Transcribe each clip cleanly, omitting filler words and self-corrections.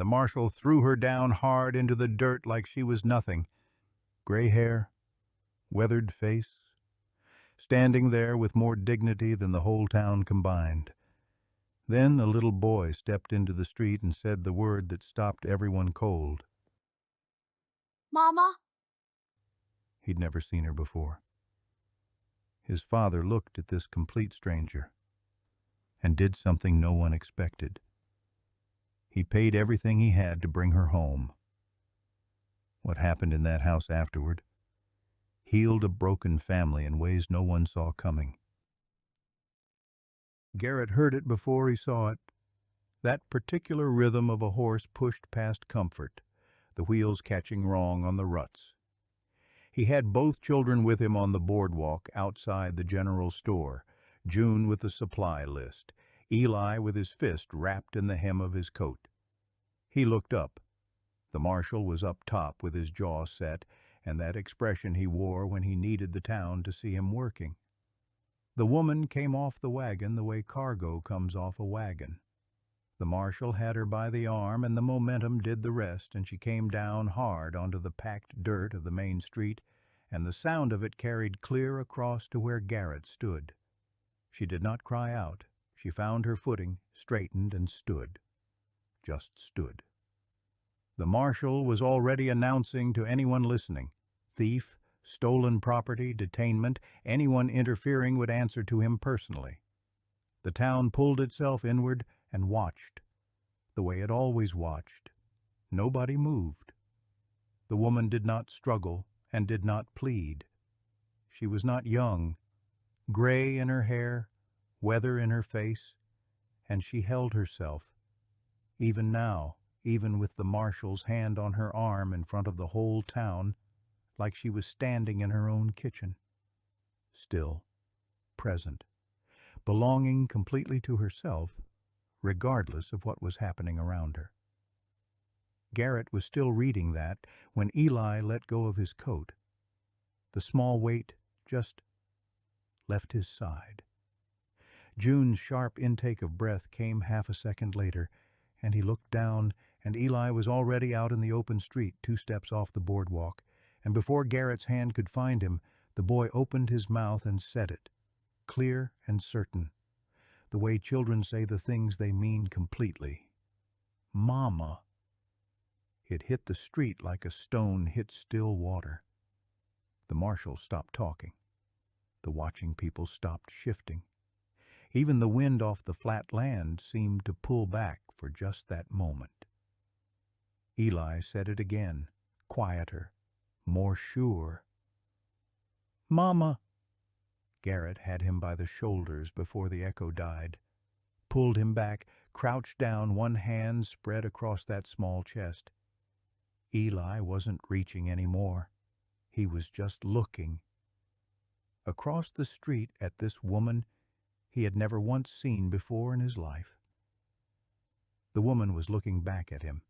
The marshal threw her down hard into the dirt like she was nothing. Gray hair, weathered face, standing there with more dignity than the whole town combined. Then a little boy stepped into the street and said the word that stopped everyone cold. Mama? He'd never seen her before. His father looked at this complete stranger and did something no one expected. He paid everything he had to bring her home. What happened in that house afterward healed a broken family in ways no one saw coming. Garrett heard it before he saw it. That particular rhythm of a horse pushed past comfort, the wheels catching wrong on the ruts. He had both children with him on the boardwalk outside the general store, June with the supply list, Eli with his fist wrapped in the hem of his coat. He looked up. The marshal was up top with his jaw set, and that expression he wore when he needed the town to see him working. The woman came off the wagon the way cargo comes off a wagon. The marshal had her by the arm, and the momentum did the rest, and she came down hard onto the packed dirt of the main street, and the sound of it carried clear across to where Garrett stood. She did not cry out. She found her footing, straightened, and stood. Just stood. The marshal was already announcing to anyone listening. Thief, stolen property, detainment, anyone interfering would answer to him personally. The town pulled itself inward and watched, the way it always watched. Nobody moved. The woman did not struggle and did not plead. She was not young, gray in her hair, weather in her face, and she held herself, even now, even with the marshal's hand on her arm in front of the whole town, like she was standing in her own kitchen. Still, present, belonging completely to herself, regardless of what was happening around her. Garrett was still reading that when Eli let go of his coat. The small weight just left his side. June's sharp intake of breath came half a second later, and he looked down, and Eli was already out in the open street 2 steps off the boardwalk, and before Garrett's hand could find him, the boy opened his mouth and said it, clear and certain, the way children say the things they mean completely. Mama. It hit the street like a stone hit still water. The marshal stopped talking. The watching people stopped shifting. Even the wind off the flat land seemed to pull back for just that moment. Eli said it again, quieter, more sure. Mama. Garrett had him by the shoulders before the echo died, pulled him back, crouched down, one hand spread across that small chest. Eli wasn't reaching any more. He was just looking. Across the street at this woman he had never once seen before in his life. The woman was looking back at him,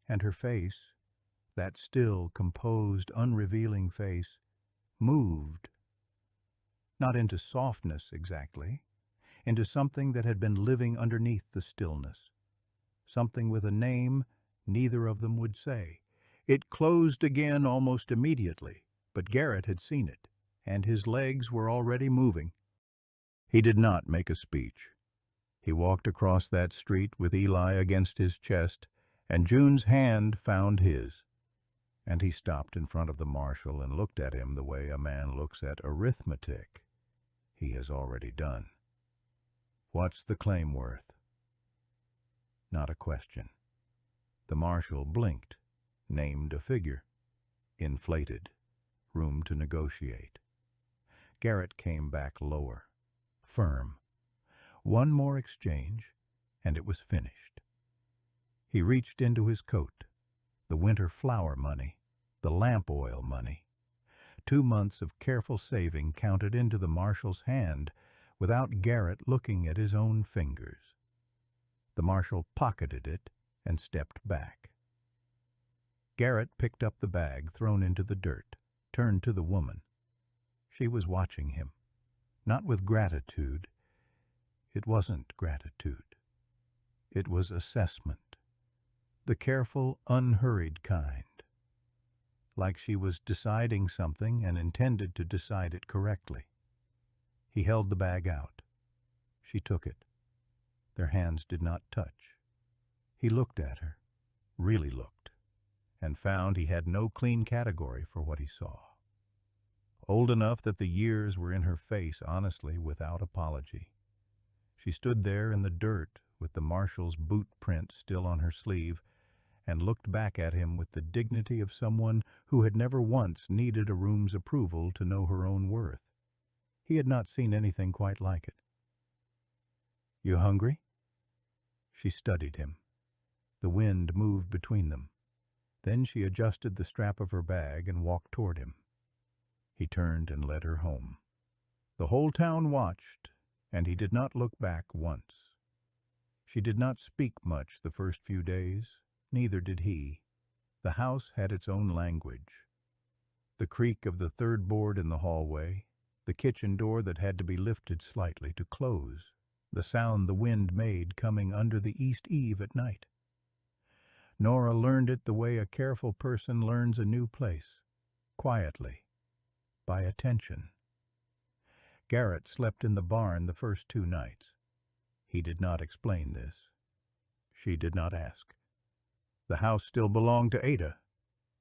and her face, that still, composed, unrevealing face, moved. Not into softness exactly, into something that had been living underneath the stillness, something with a name neither of them would say. It closed again almost immediately, but Garrett had seen it, and his legs were already moving. He did not make a speech. He walked across that street with Eli against his chest, and June's hand found his. And he stopped in front of the marshal and looked at him the way a man looks at arithmetic he has already done. What's the claim worth? Not a question. The marshal blinked, named a figure. Inflated. Room to negotiate. Garrett came back lower. Firm. One more exchange, and it was finished. He reached into his coat, the winter flour money, the lamp oil money. 2 months of careful saving counted into the marshal's hand without Garrett looking at his own fingers. The marshal pocketed it and stepped back. Garrett picked up the bag thrown into the dirt, turned to the woman. She was watching him. Not with gratitude. It wasn't gratitude. It was assessment. the careful, unhurried kind, like she was deciding something and intended to decide it correctly. He held the bag out. She took it. Their hands did not touch. He looked at her, really looked, and found he had no clean category for what he saw. Old enough that the years were in her face honestly, without apology. She stood there in the dirt with the Marshal's boot print still on her sleeve and looked back at him with the dignity of someone who had never once needed a room's approval to know her own worth. He had not seen anything quite like it. "You hungry?" She studied him. The wind moved between them. Then she adjusted the strap of her bag and walked toward him. He turned and led her home. The whole town watched, and he did not look back once. She did not speak much the first few days, neither did he. The house had its own language. The creak of the third board in the hallway, the kitchen door that had to be lifted slightly to close, the sound the wind made coming under the east eave at night. Nora learned it the way a careful person learns a new place, quietly, by attention. Garrett slept in the barn the first 2 nights. He did not explain this. She did not ask. The house still belonged to Ada.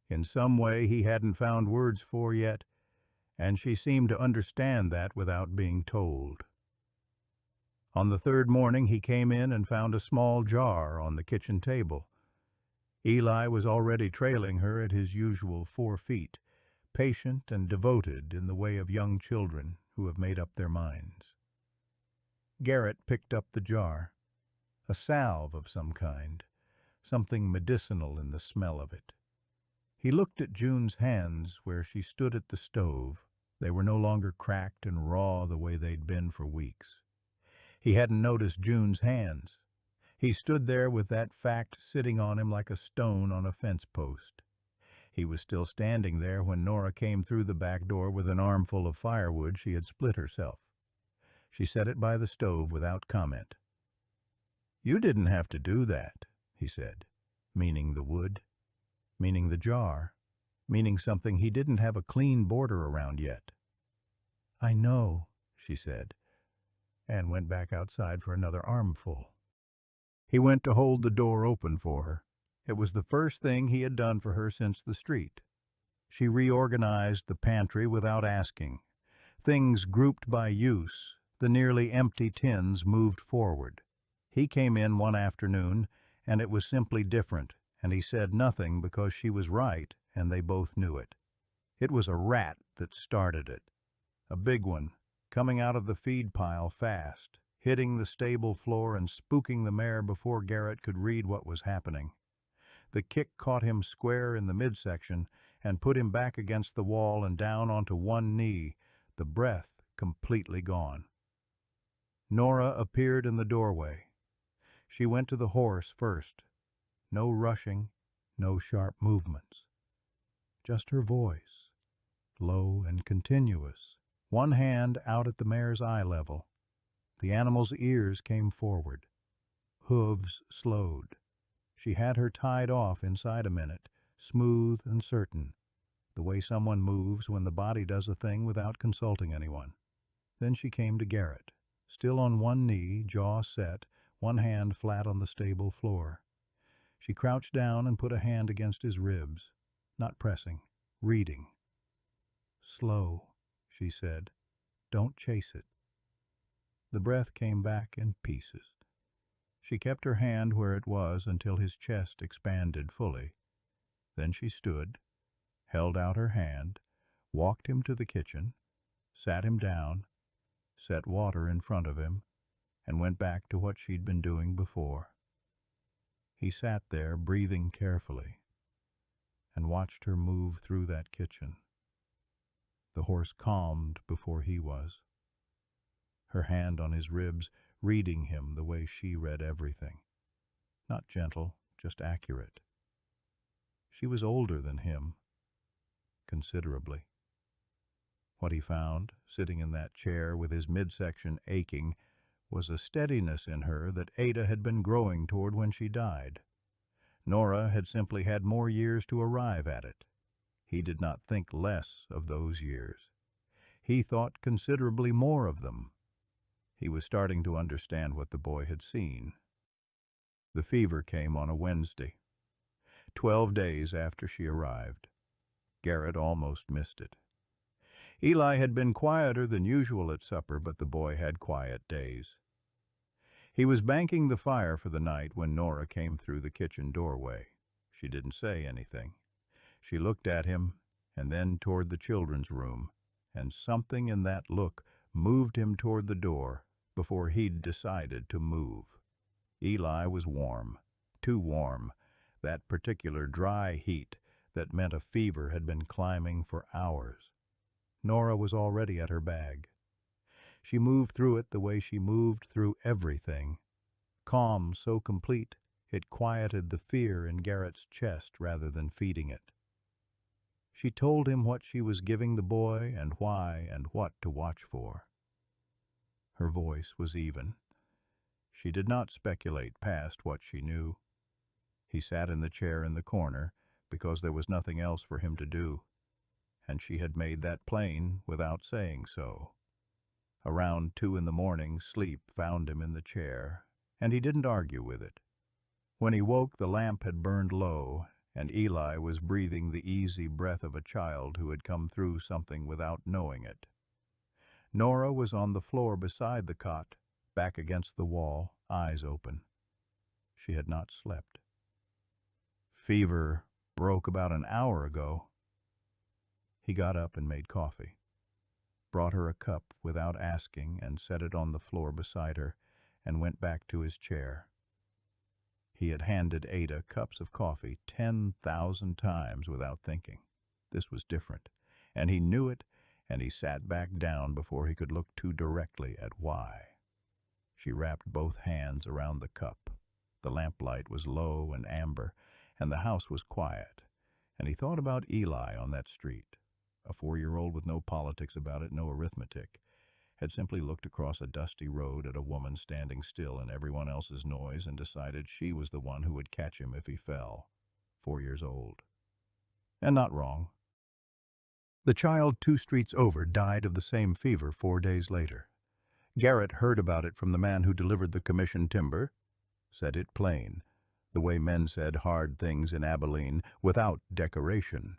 In some way he hadn't found words for yet, and she seemed to understand that without being told. On the 3rd morning he came in and found a small jar on the kitchen table. Eli was already trailing her at his usual 4 feet, patient and devoted in the way of young children who have made up their minds. Garrett picked up the jar, a salve of some kind, something medicinal in the smell of it. He looked at June's hands where she stood at the stove. They were no longer cracked and raw the way they'd been for weeks. He hadn't noticed June's hands. He stood there with that fact sitting on him like a stone on a fence post. He was still standing there when Nora came through the back door with an armful of firewood she had split herself. She set it by the stove without comment. "You didn't have to do that," he said, meaning the wood, meaning the jar, meaning something he didn't have a clean border around yet. "I know," she said, and went back outside for another armful. He went to hold the door open for her. It was the first thing he had done for her since the street. She reorganized the pantry without asking. Things grouped by use, the nearly empty tins moved forward. He came in one afternoon, and it was simply different, and he said nothing because she was right, and they both knew it. It was a rat that started it. A big one, coming out of the feed pile fast, hitting the stable floor and spooking the mare before Garrett could read what was happening. The kick caught him square in the midsection and put him back against the wall and down onto one knee, the breath completely gone. Nora appeared in the doorway. She went to the horse first. No rushing, no sharp movements. Just her voice, low and continuous, one hand out at the mare's eye level. The animal's ears came forward. Hooves slowed. She had her tied off inside a minute, smooth and certain, the way someone moves when the body does a thing without consulting anyone. Then she came to Garrett, still on one knee, jaw set, one hand flat on the stable floor. She crouched down and put a hand against his ribs, not pressing, reading. "Slow," she said. "Don't chase it." The breath came back in pieces. She kept her hand where it was until his chest expanded fully. Then she stood, held out her hand, walked him to the kitchen, sat him down, set water in front of him, and went back to what she'd been doing before. He sat there, breathing carefully, and watched her move through that kitchen. The horse calmed before he was, her hand on his ribs, reading him the way she read everything. Not gentle, just accurate. She was older than him, considerably. What he found, sitting in that chair with his midsection aching, was a steadiness in her that Ada had been growing toward when she died. Nora had simply had more years to arrive at it. He did not think less of those years. He thought considerably more of them. He was starting to understand what the boy had seen. The fever came on a Wednesday, 12 days after she arrived. Garrett almost missed it. Eli had been quieter than usual at supper, but the boy had quiet days. He was banking the fire for the night when Nora came through the kitchen doorway. She didn't say anything. She looked at him and then toward the children's room, and something in that look moved him toward the door before he'd decided to move. Eli was warm, too warm, that particular dry heat that meant a fever had been climbing for hours. Nora was already at her bag. She moved through it the way she moved through everything, calm so complete it quieted the fear in Garrett's chest rather than feeding it. She told him what she was giving the boy and why and what to watch for. Her voice was even. She did not speculate past what she knew. He sat in the chair in the corner because there was nothing else for him to do, and she had made that plain without saying so. Around 2 in the morning, sleep found him in the chair, and he didn't argue with it. When he woke, the lamp had burned low, and Eli was breathing the easy breath of a child who had come through something without knowing it. Nora was on the floor beside the cot, back against the wall, eyes open. She had not slept. Fever broke about an hour ago. He got up and made coffee, brought her a cup without asking and set it on the floor beside her, and went back to his chair. He had handed Ada cups of coffee 10,000 times without thinking. This was different, and he knew it, and he sat back down before he could look too directly at why. She wrapped both hands around the cup. The lamplight was low and amber, and the house was quiet, and he thought about Eli on that street. A 4-year-old with no politics about it, no arithmetic, had simply looked across a dusty road at a woman standing still in everyone else's noise and decided she was the one who would catch him if he fell. 4 years old. And not wrong. The child 2 streets over died of the same fever 4 days later. Garrett heard about it from the man who delivered the commission timber, said it plain, the way men said hard things in Abilene, without decoration.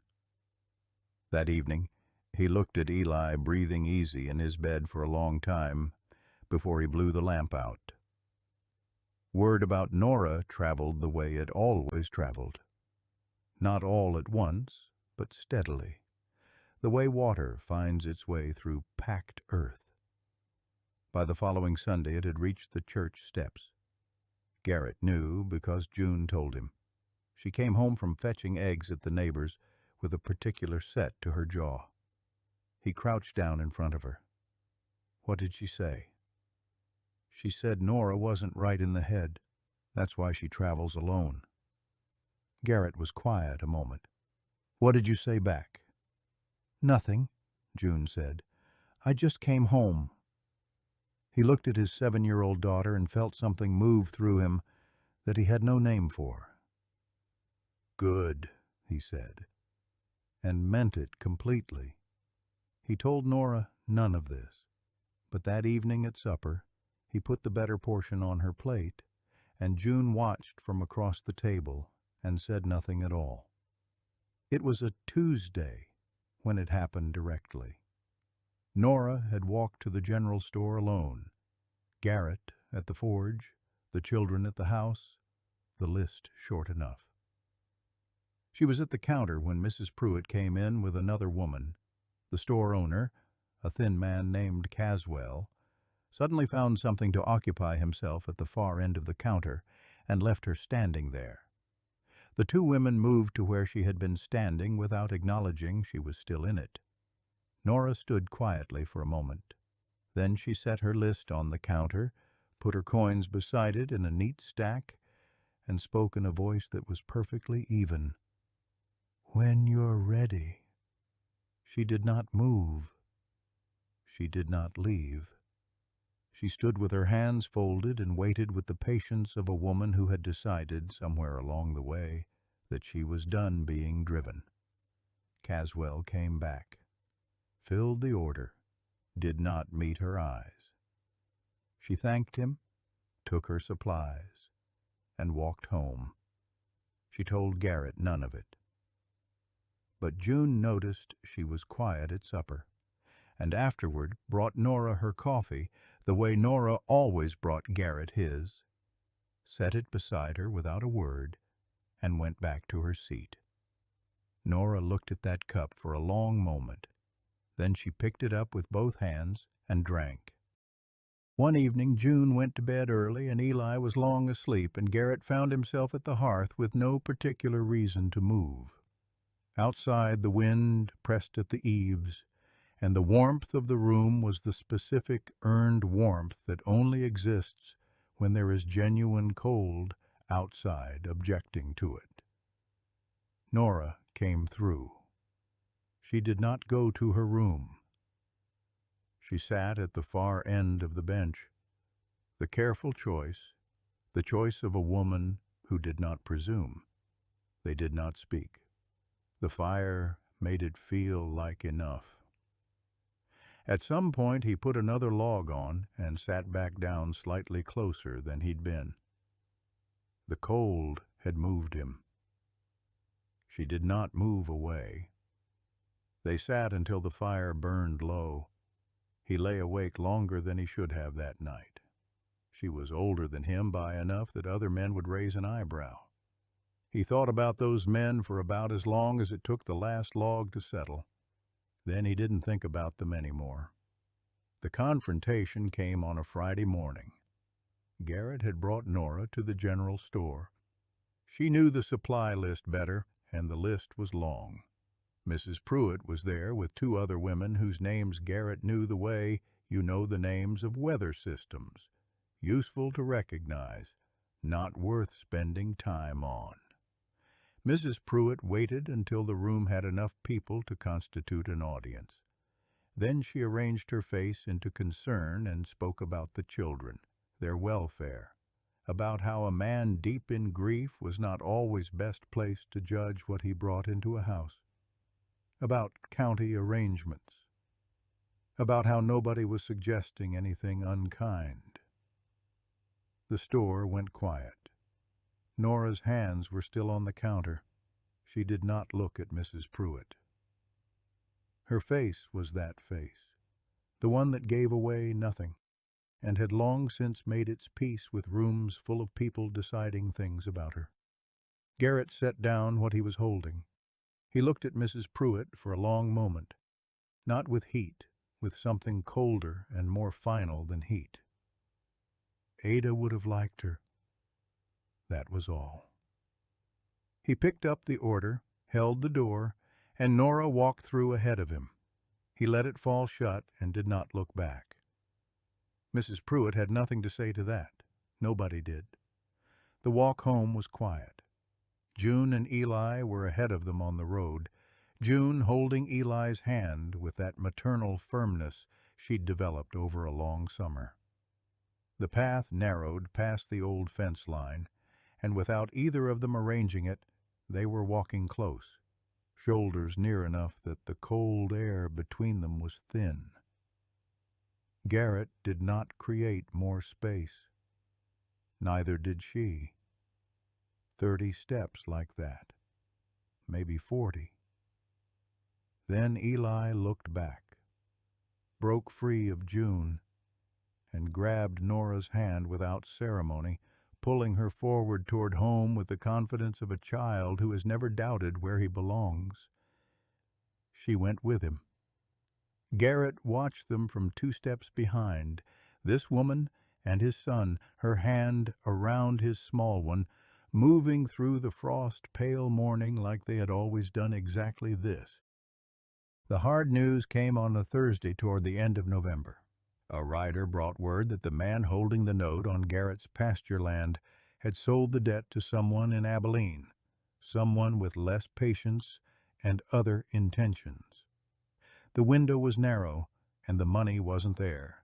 That evening, he looked at Eli breathing easy in his bed for a long time before he blew the lamp out. Word about Nora traveled the way it always traveled. Not all at once, but steadily, the way water finds its way through packed earth. By the following Sunday it had reached the church steps. Garrett knew because June told him. She came home from fetching eggs at the neighbor's with a particular set to her jaw. He crouched down in front of her. What did she say? She said Nora wasn't right in the head. That's why she travels alone. Garrett was quiet a moment. What did you say back? Nothing, June said. I just came home. He looked at his 7-year-old daughter and felt something move through him that he had no name for. Good, he said, and meant it completely. He told Nora none of this, but that evening at supper, he put the better portion on her plate, and June watched from across the table and said nothing at all. It was a Tuesday when it happened directly. Nora had walked to the general store alone, Garrett at the forge, the children at the house, the list short enough. She was at the counter when Mrs. Pruitt came in with another woman. The store owner, a thin man named Caswell, suddenly found something to occupy himself at the far end of the counter and left her standing there. The 2 women moved to where she had been standing without acknowledging she was still in it. Nora stood quietly for a moment. Then she set her list on the counter, put her coins beside it in a neat stack, and spoke in a voice that was perfectly even. When you're ready. She did not move. She did not leave. She stood with her hands folded and waited with the patience of a woman who had decided, somewhere along the way, that she was done being driven. Caswell came back, filled the order, did not meet her eyes. She thanked him, took her supplies, and walked home. She told Garrett none of it. But June noticed she was quiet at supper, and afterward brought Nora her coffee the way Nora always brought Garrett his, set it beside her without a word, and went back to her seat. Nora looked at that cup for a long moment. Then she picked it up with both hands and drank. One evening June went to bed early, and Eli was long asleep, and Garrett found himself at the hearth with no particular reason to move. Outside the wind pressed at the eaves, and the warmth of the room was the specific earned warmth that only exists when there is genuine cold outside objecting to it. Nora came through. She did not go to her room. She sat at the far end of the bench, the careful choice, the choice of a woman who did not presume. They did not speak. The fire made it feel like enough. At some point he put another log on and sat back down slightly closer than he'd been. The cold had moved him. She did not move away. They sat until the fire burned low. He lay awake longer than he should have that night. She was older than him by enough that other men would raise an eyebrow. He thought about those men for about as long as it took the last log to settle. Then he didn't think about them anymore. The confrontation came on a Friday morning. Garrett had brought Nora to the general store. She knew the supply list better, and the list was long. Mrs. Pruitt was there with two other women whose names Garrett knew the way you know the names of weather systems, useful to recognize, not worth spending time on. Mrs. Pruitt waited until the room had enough people to constitute an audience. Then she arranged her face into concern and spoke about the children, their welfare, about how a man deep in grief was not always best placed to judge what he brought into a house, about county arrangements, about how nobody was suggesting anything unkind. The store went quiet. Nora's hands were still on the counter. She did not look at Mrs. Pruitt. Her face was that face, the one that gave away nothing, and had long since made its peace with rooms full of people deciding things about her. Garrett set down what he was holding. He looked at Mrs. Pruitt for a long moment, not with heat, with something colder and more final than heat. Ada would have liked her. That was all. He picked up the order, held the door, and Nora walked through ahead of him. He let it fall shut and did not look back. Mrs. Pruitt had nothing to say to that. Nobody did. The walk home was quiet. June and Eli were ahead of them on the road, June holding Eli's hand with that maternal firmness she'd developed over a long summer. The path narrowed past the old fence line, and without either of them arranging it, they were walking close, shoulders near enough that the cold air between them was thin. Garrett did not create more space. Neither did she. 30 steps like that, maybe 40. Then Eli looked back, broke free of June, and grabbed Nora's hand without ceremony, pulling her forward toward home with the confidence of a child who has never doubted where he belongs. She went with him. Garrett watched them from 2 steps behind, this woman and his son, her hand around his small one, moving through the frost-pale morning like they had always done exactly this. The hard news came on a Thursday toward the end of November. A rider brought word that the man holding the note on Garrett's pasture land had sold the debt to someone in Abilene, someone with less patience and other intentions. The window was narrow, and the money wasn't there,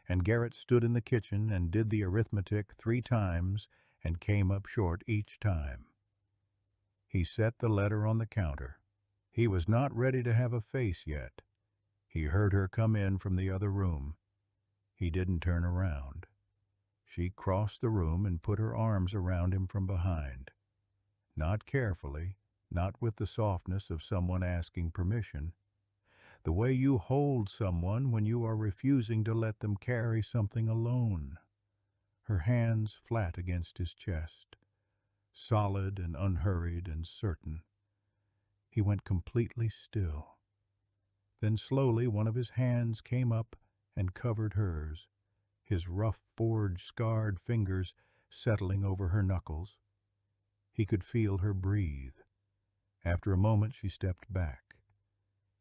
and Garrett stood in the kitchen and did the arithmetic 3 times and came up short each time. He set the letter on the counter. He was not ready to have a face yet. He heard her come in from the other room. He didn't turn around. She crossed the room and put her arms around him from behind. Not carefully, not with the softness of someone asking permission. The way you hold someone when you are refusing to let them carry something alone. Her hands flat against his chest, solid and unhurried and certain. He went completely still. Then slowly one of his hands came up and covered hers, his rough forge-scarred fingers settling over her knuckles. He could feel her breathe. After a moment she stepped back.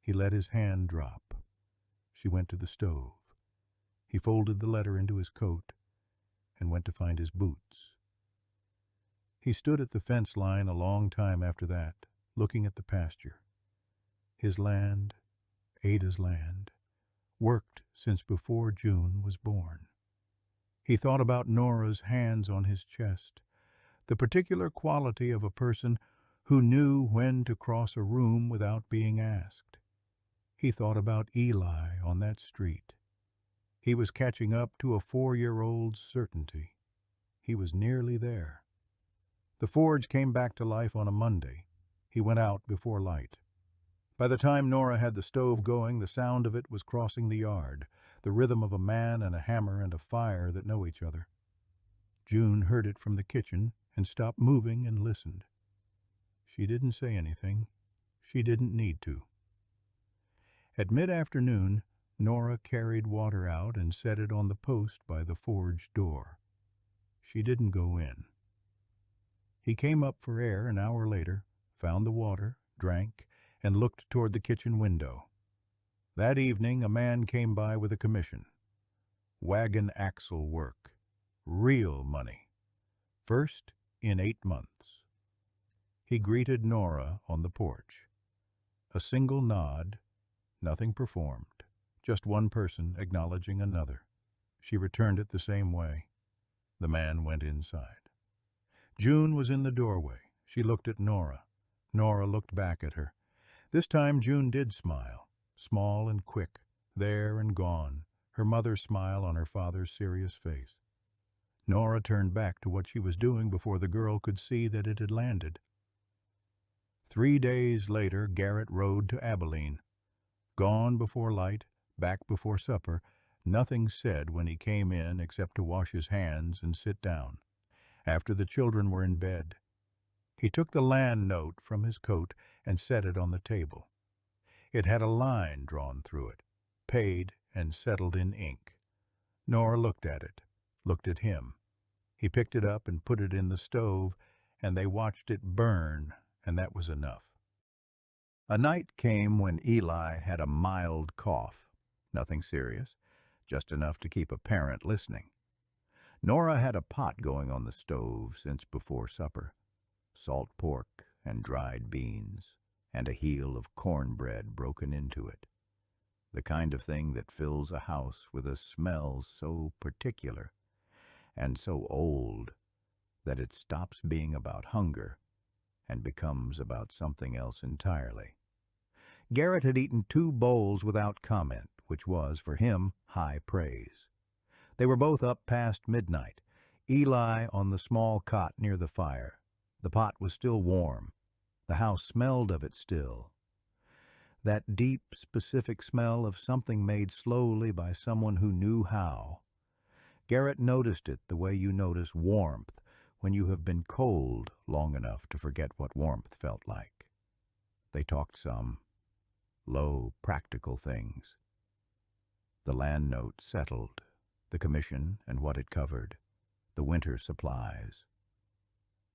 He let his hand drop. She went to the stove. He folded the letter into his coat and went to find his boots. He stood at the fence line a long time after that, looking at the pasture. His land, Ada's land, worked since before June was born. He thought about Nora's hands on his chest, the particular quality of a person who knew when to cross a room without being asked. He thought about Eli on that street. He was catching up to a 4-year-old's certainty. He was nearly there. The forge came back to life on a Monday. He went out before light. By the time Nora had the stove going, the sound of it was crossing the yard, the rhythm of a man and a hammer and a fire that know each other. June heard it from the kitchen and stopped moving and listened. She didn't say anything. She didn't need to. At mid-afternoon, Nora carried water out and set it on the post by the forge door. She didn't go in. He came up for air an hour later, found the water, drank, and looked toward the kitchen window. That evening a man came by with a commission. Wagon axle work. Real money. First in 8 months. He greeted Nora on the porch. A single nod, nothing performed, just one person acknowledging another. She returned it the same way. The man went inside. June was in the doorway. She looked at Nora. Nora looked back at her. This time June did smile, small and quick, there and gone, her mother's smile on her father's serious face. Nora turned back to what she was doing before the girl could see that it had landed. 3 days later, Garrett rode to Abilene. Gone before light, back before supper, nothing said when he came in except to wash his hands and sit down, after the children were in bed. He took the land note from his coat and set it on the table. It had a line drawn through it, paid and settled in ink. Nora looked at it, looked at him. He picked it up and put it in the stove, and they watched it burn, and that was enough. A night came when Eli had a mild cough. Nothing serious, just enough to keep a parent listening. Nora had a pot going on the stove since before supper. Salt pork and dried beans, and a heel of cornbread broken into it. The kind of thing that fills a house with a smell so particular and so old that it stops being about hunger and becomes about something else entirely. Garrett had eaten 2 bowls without comment, which was, for him, high praise. They were both up past midnight, Eli on the small cot near the fire. The pot was still warm. The house smelled of it still. That deep, specific smell of something made slowly by someone who knew how. Garrett noticed it the way you notice warmth when you have been cold long enough to forget what warmth felt like. They talked some. Low, practical things. The land note settled, the commission and what it covered, the winter supplies.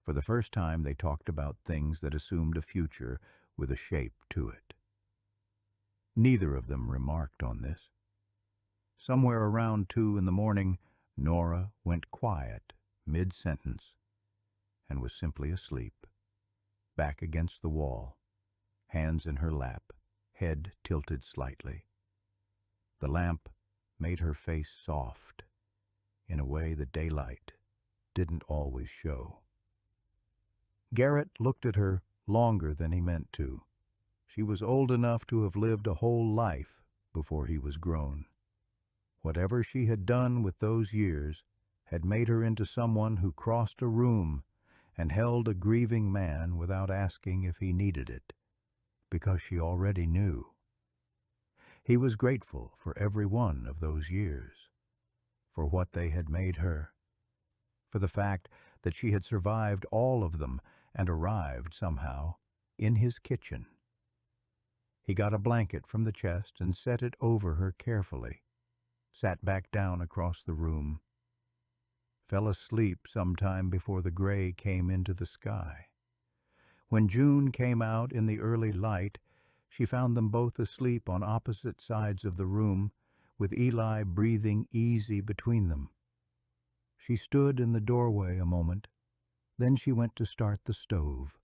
For the first time they talked about things that assumed a future with a shape to it. Neither of them remarked on this. Somewhere around 2 in the morning, Nora went quiet, mid-sentence, and was simply asleep, back against the wall, hands in her lap, head tilted slightly. The lamp made her face soft in a way the daylight didn't always show. Garrett looked at her longer than he meant to. She was old enough to have lived a whole life before he was grown. Whatever she had done with those years had made her into someone who crossed a room and held a grieving man without asking if he needed it, because she already knew. He was grateful for every one of those years, for what they had made her, for the fact that she had survived all of them and arrived, somehow, in his kitchen. He got a blanket from the chest and set it over her carefully, sat back down across the room, fell asleep sometime before the gray came into the sky. When June came out in the early light, she found them both asleep on opposite sides of the room, with Eli breathing easy between them. She stood in the doorway a moment. Then she went to start the stove.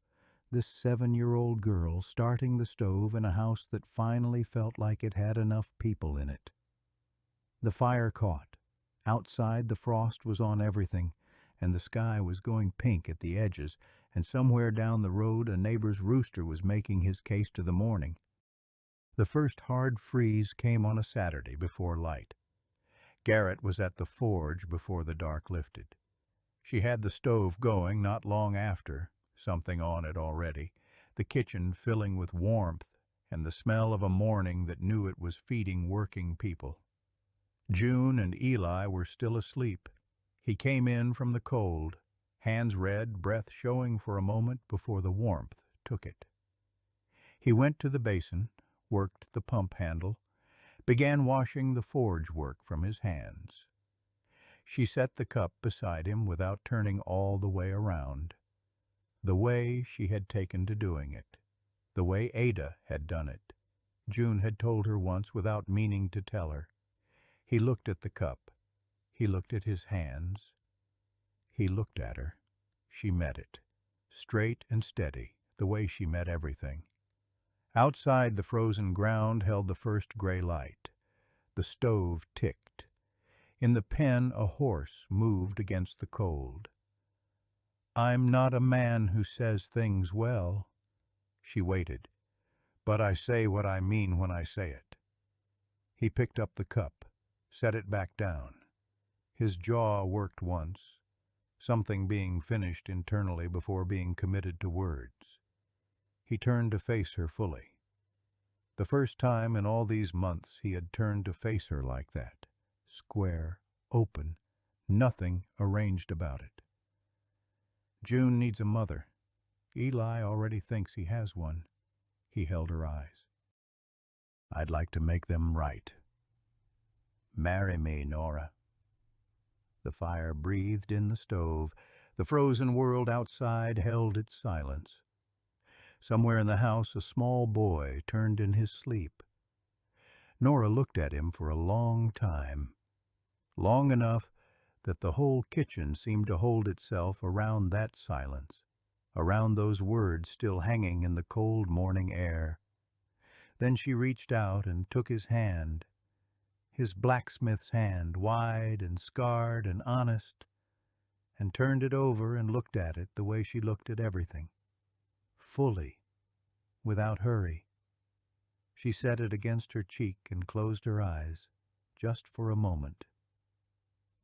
This 7-year-old girl starting the stove in a house that finally felt like it had enough people in it. The fire caught. Outside, the frost was on everything, and the sky was going pink at the edges, and somewhere down the road a neighbor's rooster was making his case to the morning. The first hard freeze came on a Saturday before light. Garrett was at the forge before the dark lifted. She had the stove going not long after, something on it already, the kitchen filling with warmth and the smell of a morning that knew it was feeding working people. June and Eli were still asleep. He came in from the cold, hands red, breath showing for a moment before the warmth took it. He went to the basin, worked the pump handle, began washing the forge work from his hands. She set the cup beside him without turning all the way around, the way she had taken to doing it, the way Ada had done it. June had told her once without meaning to tell her. He looked at the cup. He looked at his hands. He looked at her. She met it, straight and steady, the way she met everything. Outside, the frozen ground held the first gray light. The stove ticked. In the pen, a horse moved against the cold. "I'm not a man who says things well." She waited. "But I say what I mean when I say it." He picked up the cup, set it back down. His jaw worked once, something being finished internally before being committed to words. He turned to face her fully. The first time in all these months he had turned to face her like that, square, open, nothing arranged about it. June needs a mother. Eli already thinks he has one. He held her eyes. "I'd like to make them right. Marry me, Nora." The fire breathed in the stove. The frozen world outside held its silence. Somewhere in the house a small boy turned in his sleep. Nora looked at him for a long time, long enough that the whole kitchen seemed to hold itself around that silence, around those words still hanging in the cold morning air. Then she reached out and took his hand, his blacksmith's hand, wide and scarred and honest, and turned it over and looked at it the way she looked at everything, fully, without hurry. She set it against her cheek and closed her eyes, just for a moment.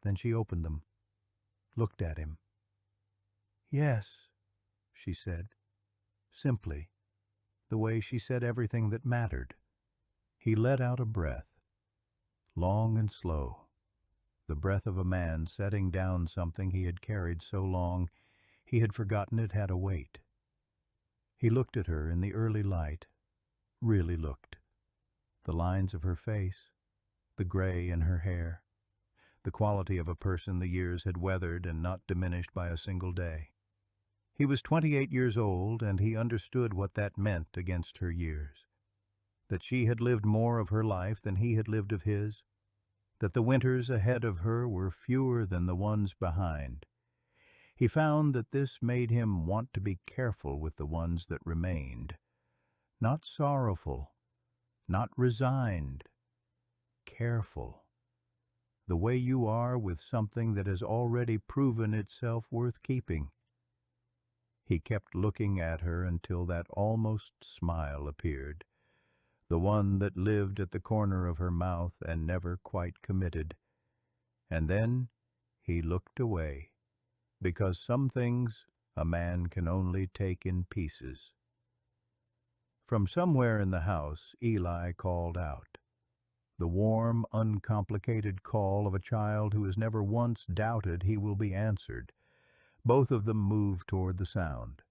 Then she opened them, looked at him. "Yes," she said, simply, the way she said everything that mattered. He let out a breath, long and slow, the breath of a man setting down something he had carried so long he had forgotten it had a weight. He looked at her in the early light, really looked. The lines of her face, the gray in her hair, the quality of a person the years had weathered and not diminished by a single day. He was 28 years old, and he understood what that meant against her years. That she had lived more of her life than he had lived of his, that the winters ahead of her were fewer than the ones behind. He found that this made him want to be careful with the ones that remained. Not sorrowful, not resigned, careful. the way you are with something that has already proven itself worth keeping." He kept looking at her until that almost smile appeared, the one that lived at the corner of her mouth and never quite committed. And then he looked away, because some things a man can only take in pieces. From somewhere in the house, Eli called out, the warm, uncomplicated call of a child who has never once doubted he will be answered. Both of them moved toward the sound.